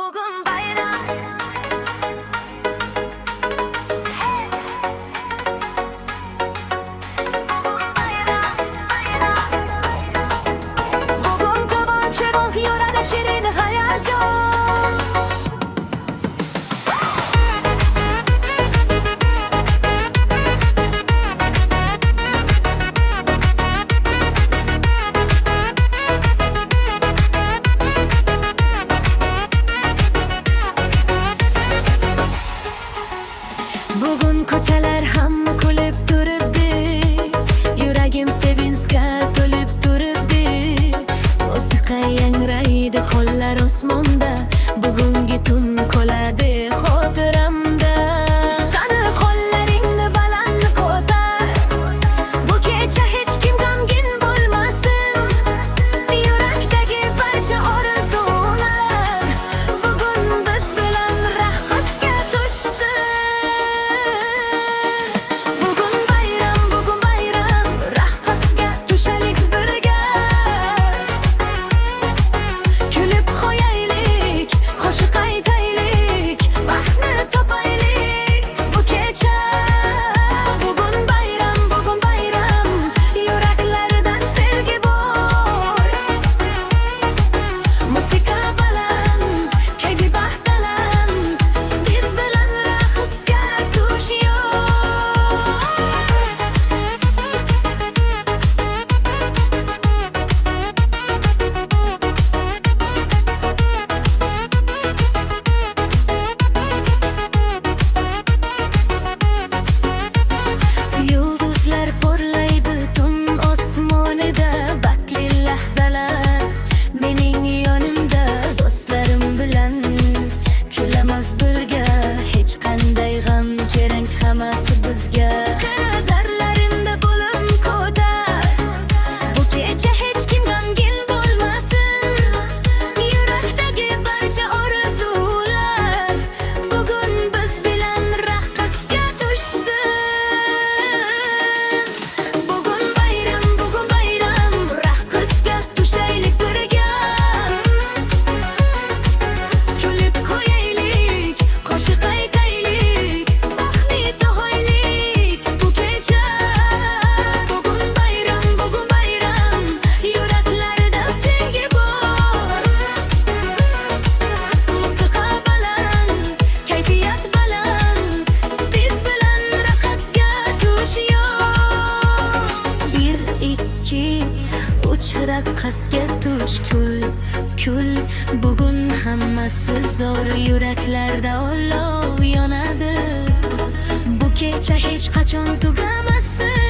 Bugün bayram. Bugün bayram, bayram. Bugün kıvanç ruh yurada şirin hayajon. Bugun ko'chalar hamma kulib turibdi, yuragim sevinchga to'lib turibdi. Musiqa yangraydi qo'llar osmonda, bugungi tun qoladi xotiramda. Qani qo'llaringni baland ko'tar, bu kecha hech kim g'amgin bo'lmasin. Yurakdagi barcha orzular bugun biz bilan raqsga tushsin. Bugün bayram, raqsga tushaylik birga. Kulib qo'yaylik, qo'shiq aytaylik, baxtni topaylik bu kecha. Bugün bayram, yuraklarda sevgi bor. Musiqa baland, kayfi baxtaland, biz bilan raqsga tushyor. Yulduzlar porlaydi tun osmonida, baxtli lahzalar mening yonimda. Do'stlarim bilan kulamiz birga, hech qanday g'am kerak hammasi bizga. Darlarimda bo'lim ko'tar, bu kecha hech kim g'amgin bo'lmasin. Yurakdagi barcha orzular bugun biz bilan raqsga tushsin. Bugün bayram, raqsga tushaylik birga. Kulib qo'yaylik, qo'shiq aytaylik, baxtli to'g'aylik bu kecha. Bugün bayram, yuraklarda sevgi bor. Musiqa baland, kayfiyat baland, biz bilan raqsga tushyor. 1, 2, 3 raqsga tush, kul. Bugun hammasi zo'r, yuraklarda olov yonadi. Bu kecha hech qachon tugamasin.